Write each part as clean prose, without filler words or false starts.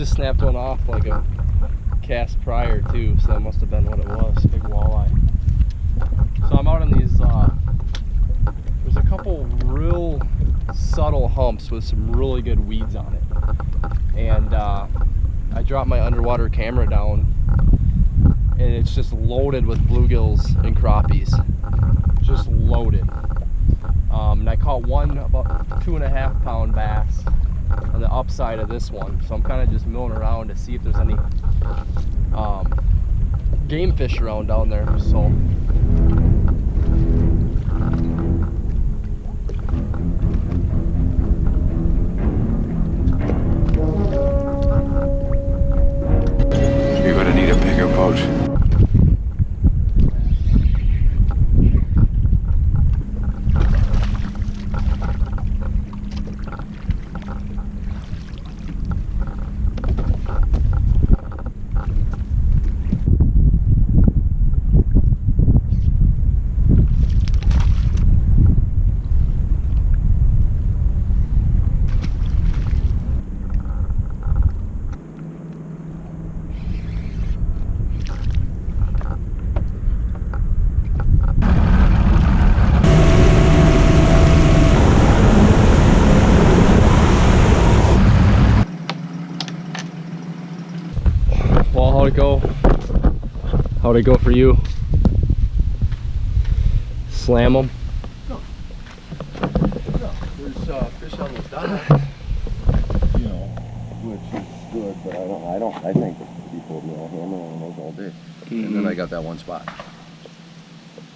just snapped one off like a cast prior too, so that must have been what it was. Big walleye. So I'm out on these, there's a couple real subtle humps with some really good weeds on it. And I dropped my underwater camera down and it's just loaded with bluegills and crappies. Just loaded. And I caught one about 2.5 pound bass on the upside of this one. So I'm kind of just milling around to see if there's any game fish around down there. So you're gonna need a bigger boat. well, how'd it go? How'd it go for you? Slam them? No. There's fish on the dock. You know, which is good, but I think people, hammer on those all day. And then I got that one spot.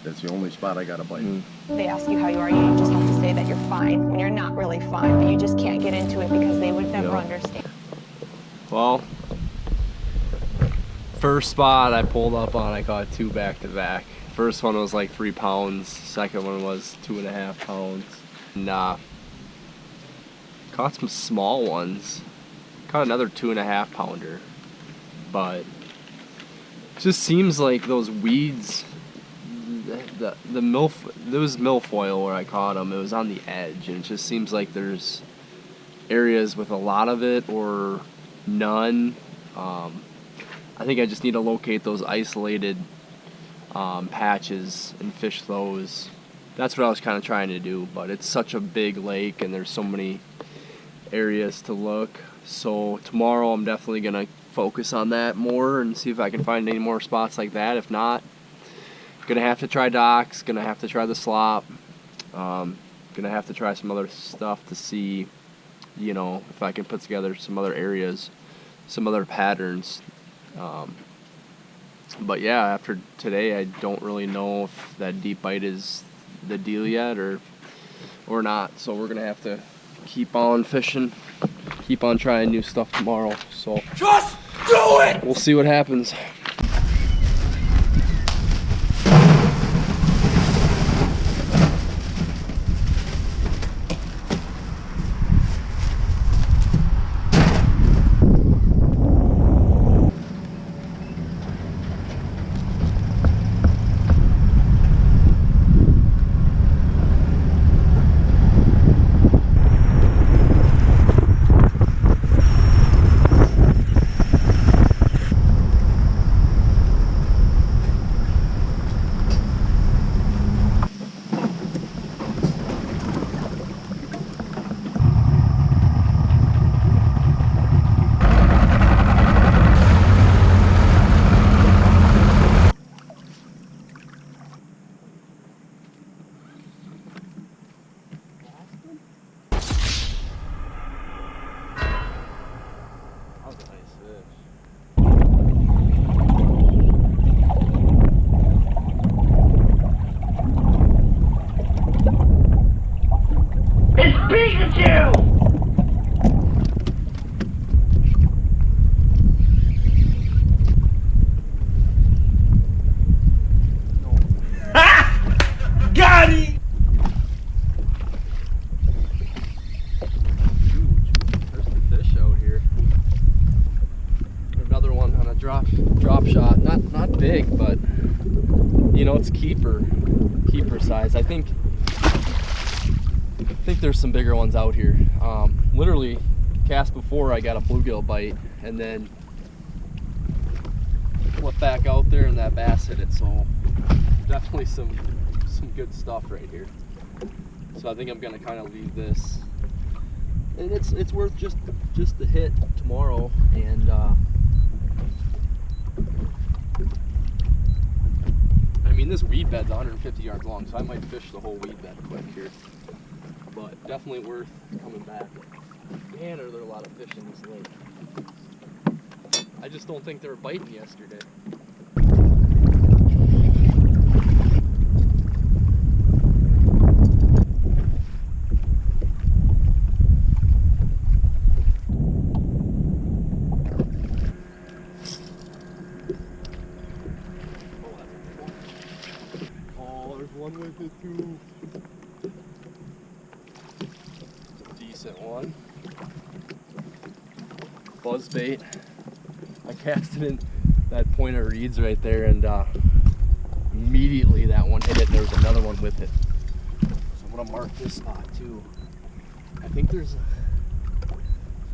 That's the only spot I got a bite. They ask you how you are, you just have to say that you're fine when you're not really fine, but you just can't get into it because they would never understand. Well, first spot I pulled up on, I caught 2 back to back. First one was like 3 pounds, second one was 2.5 pounds. And caught some small ones. Caught another 2.5 pounder. But it just seems like those weeds, there was milfoil where I caught them. It was on the edge, and it just seems like there's areas with a lot of it or none. I think I just need to locate those isolated patches and fish those. That's what I was kind of trying to do, but it's such a big lake and there's so many areas to look. So tomorrow I'm definitely gonna focus on that more and see if I can find any more spots like that. If not, gonna have to try docks, gonna have to try the slop, gonna have to try some other stuff to see, if I can put together some other areas, some other patterns. But yeah, after today I don't really know if that deep bite is the deal yet or not, so we're gonna have to keep on fishing, keep on trying new stuff tomorrow. So Just do it! We'll see what happens. Drop shot, not big, but it's keeper size. I think there's some bigger ones out here. Literally cast before I got a bluegill bite, and then flipped back out there and that bass hit it. So definitely some good stuff right here. So I think I'm gonna kind of leave this, and it's worth just the hit tomorrow. And I mean, this weed bed's 150 yards long, so I might fish the whole weed bed quick here. But definitely worth coming back. Man, are there a lot of fish in this lake. I just don't think they were biting yesterday. One with it too. Decent one. Buzzbait. I casted in that point of reeds right there, and immediately that one hit it. There was another one with it. So I'm gonna mark this spot too. I think there's a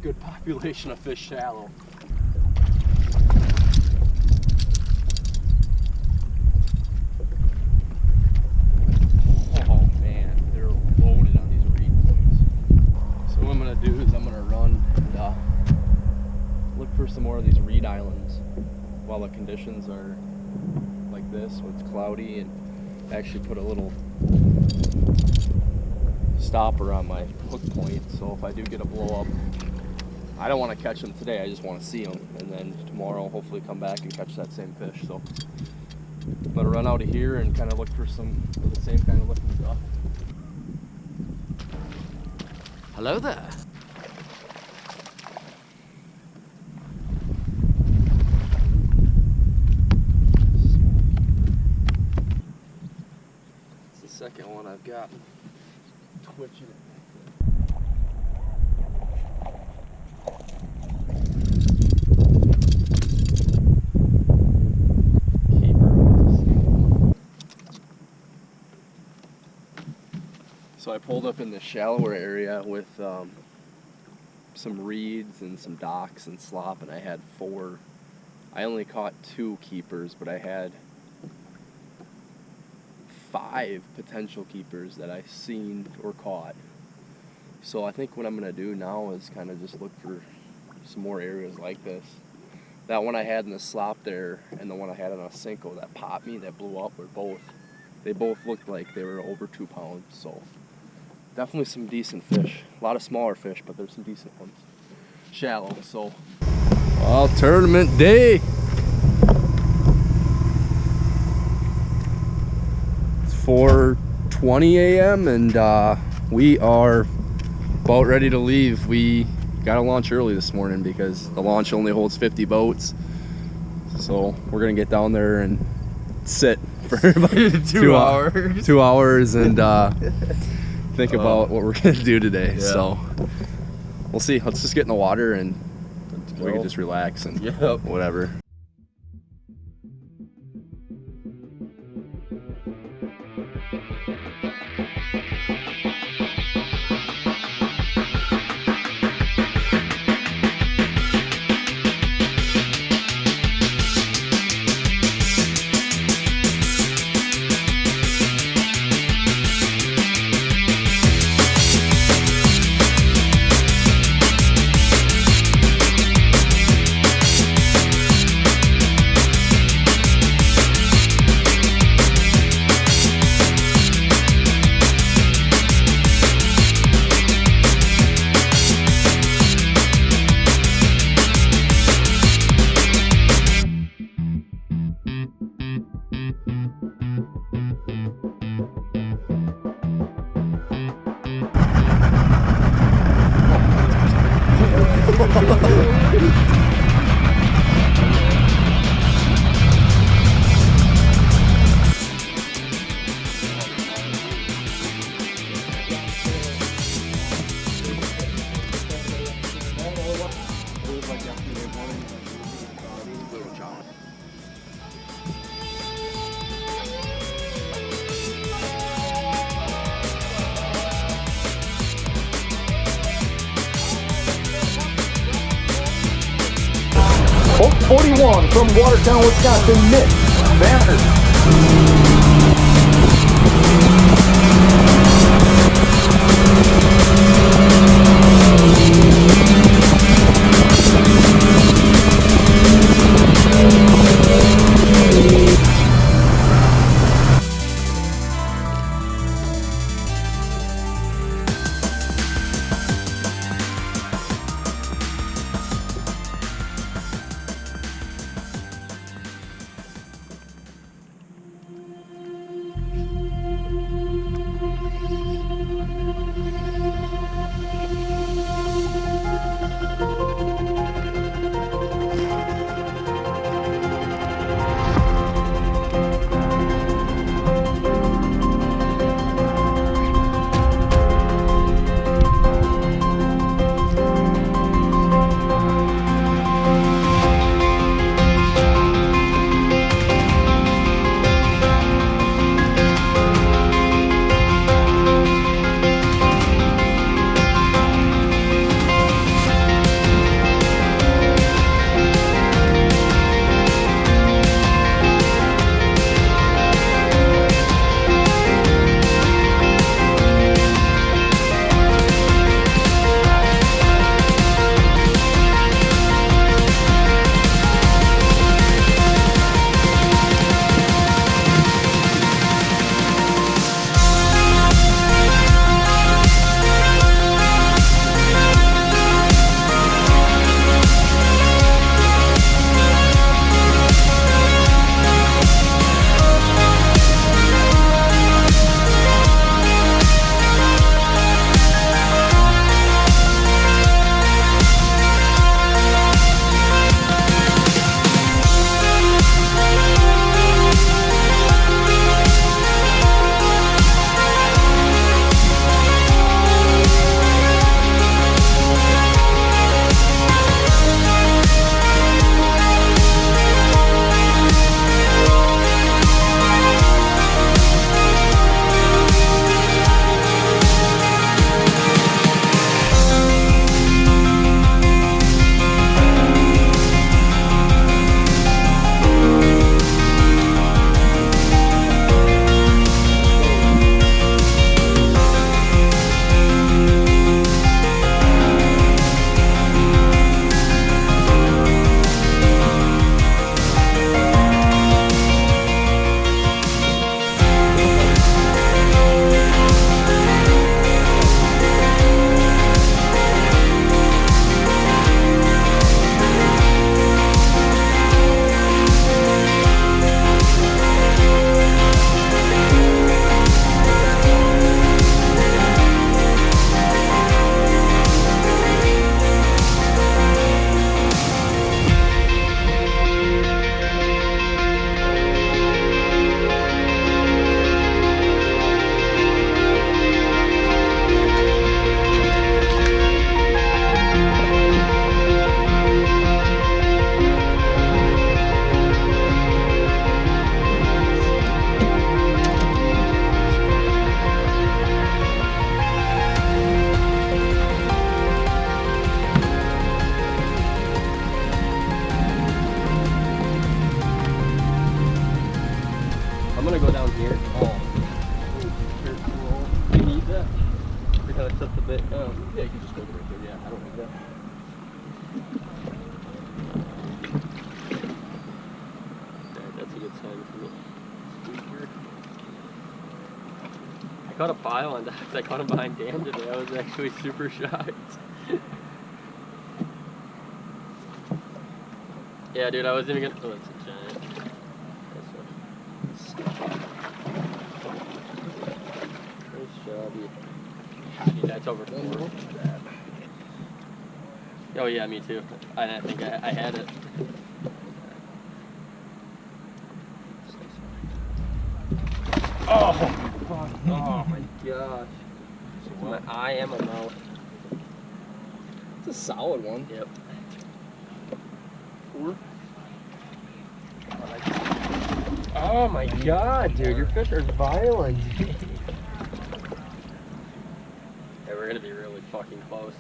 good population of fish shallow. Some more of these reed islands while the conditions are like this, when it's cloudy, and actually put a little stopper on my hook point, so if I do get a blow up, I don't want to catch them today, I just want to see them, and then tomorrow hopefully come back and catch that same fish. So I'm gonna run out of here and kind of look for some of the same kind of looking stuff. Hello there. Second one I've got twitching it. So I pulled up in the shallower area with some reeds and some docks and slop, and I had 4. I only caught 2 keepers, but I had 5 potential keepers that I seen or caught. So I think what I'm gonna do now is kind of just look for some more areas like this. That one I had in the slop there, and the one I had on a Cinco that popped me, that blew up, they both looked like they were over 2 pounds. So definitely some decent fish. A lot of smaller fish, but there's some decent ones. Shallow. So well, tournament day. 4:20 a.m. and we are about ready to leave. We got to launch early this morning because the launch only holds 50 boats. So we're gonna get down there and sit for about 2 hours. 2 hours and think about what we're gonna do today. Yeah. So we'll see. Let's just get in the water and we can just relax and whatever. 41 from Watertown, Wisconsin, Nick Banner. I'm gonna go down here. Oh. Do you need that? Or can I set the bit? Yeah, you can just go right there. Yeah, I don't need that. Alright, that's a good sign for me. I caught a pile on docks. I caught him behind dam today. I was actually super shocked. Yeah, dude, I wasn't even gonna. Oh, that's a giant. Nice job, you. God, dude, that's over 4. Oh, yeah, me too. I think I had it. Oh, fuck. Oh, my gosh. My eye and my mouth. It's a solid one. Yep. 4. Oh my god, dude, your fish are violent. Yeah, we're gonna be really fucking close.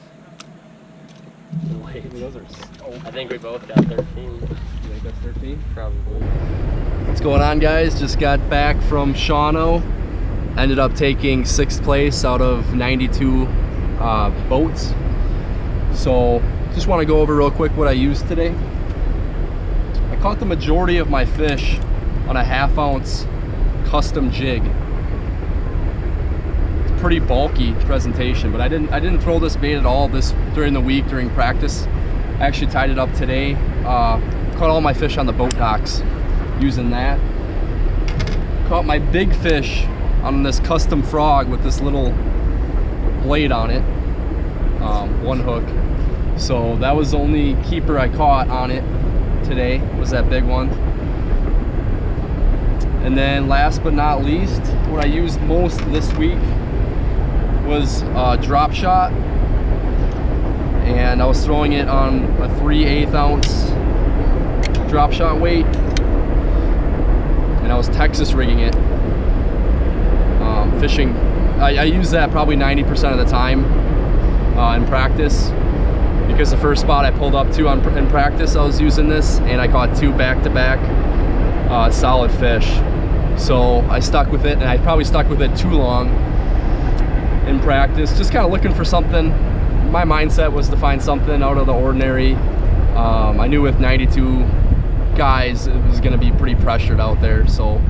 some weights. Those are so I think we both got 13. You think that's 13? Probably. What's going on, guys? Just got back from Shawano. Ended up taking 6th place out of 92 boats. So just want to go over real quick what I used today. I caught the majority of my fish on a 1/2 ounce custom jig. It's pretty bulky presentation, but I didn't throw this bait at all during the week during practice. I actually tied it up today. Caught all my fish on the boat docks using that. Caught my big fish on this custom frog with this little blade on it, 1 hook. So that was the only keeper I caught on it today, was that big one. And then last but not least, what I used most this week was drop shot. And I was throwing it on a 3/8 ounce drop shot weight. And I was Texas rigging it. Fishing, I use that probably 90% of the time in practice, because the first spot I pulled up to in practice I was using this, and I caught 2 back-to-back solid fish. So I stuck with it, and I probably stuck with it too long in practice, just kind of looking for something. My mindset was to find something out of the ordinary. I knew with 92 guys it was going to be pretty pressured out there, so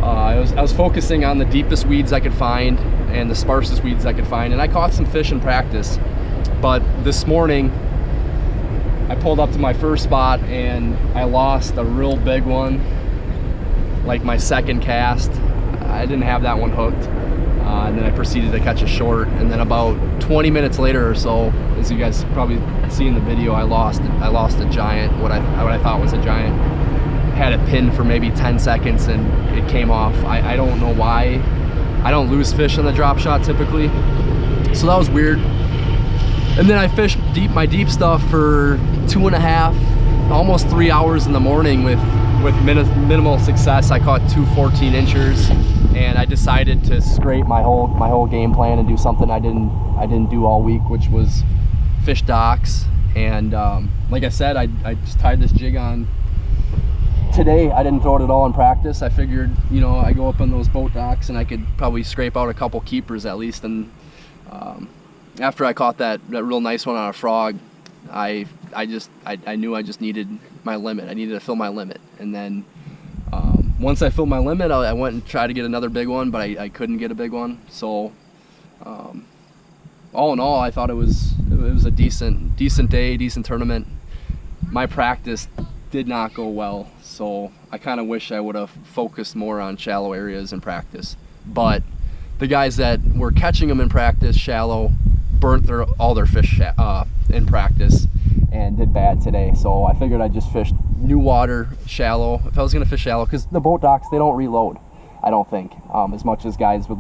I was focusing on the deepest weeds I could find and the sparsest weeds I could find, and I caught some fish in practice. But this morning I pulled up to my first spot and I lost a real big one, like my 2nd cast. I didn't have that one hooked, and then I proceeded to catch a short, and then about 20 minutes later or so, as you guys probably see in the video, I lost a giant, what I thought was a giant. Had it pinned for maybe 10 seconds and it came off. I don't know why. I don't lose fish on the drop shot typically, so that was weird. And then I fished my deep stuff for 2.5, almost 3 hours in the morning with minimal success. I caught 2 14-inchers, and I decided to scrape my whole game plan and do something I didn't do all week, which was fish docks. And like I said, I just tied this jig on today. I didn't throw it at all in practice. I figured, you know, I go up on those boat docks and I could probably scrape out a couple keepers at least. And after I caught that real nice one on a frog, I knew I just needed my limit. I needed to fill my limit. And then once I filled my limit, I went and tried to get another big one, but I couldn't get a big one. So all in all, I thought it was a decent day, decent tournament. My practice did not go well, so I kind of wish I would have focused more on shallow areas in practice. But the guys that were catching them in practice shallow burnt all their fish in practice and did bad today. So I figured I'd just fish new water shallow if I was going to fish shallow, because the boat docks, they don't reload, I don't think, as much as guys would,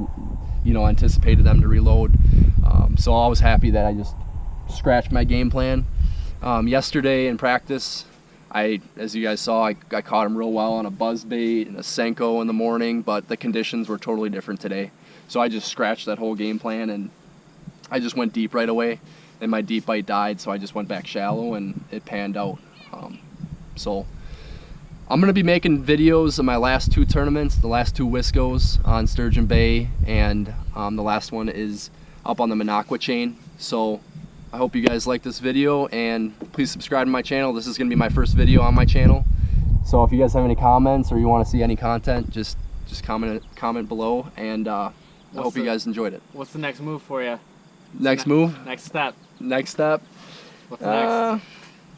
you know, anticipated them to reload. So I was happy that I just scratched my game plan. Yesterday in practice, as you guys saw, I caught him real well on a buzzbait and a Senko in the morning, but the conditions were totally different today. So I just scratched that whole game plan and I just went deep right away, and my deep bite died, so I just went back shallow and it panned out. So I'm gonna be making videos of my last 2 tournaments, the last 2 Wiscos on Sturgeon Bay, and the last one is up on the Minocqua chain. So I hope you guys like this video, and please subscribe to my channel. This is gonna be my first video on my channel. So if you guys have any comments or you want to see any content, just comment below, and I hope you guys enjoyed it. What's the next move for you? Next move? Next step. Next step? What's next?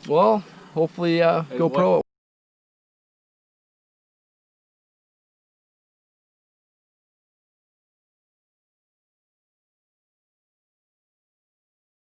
Well, hopefully go pro.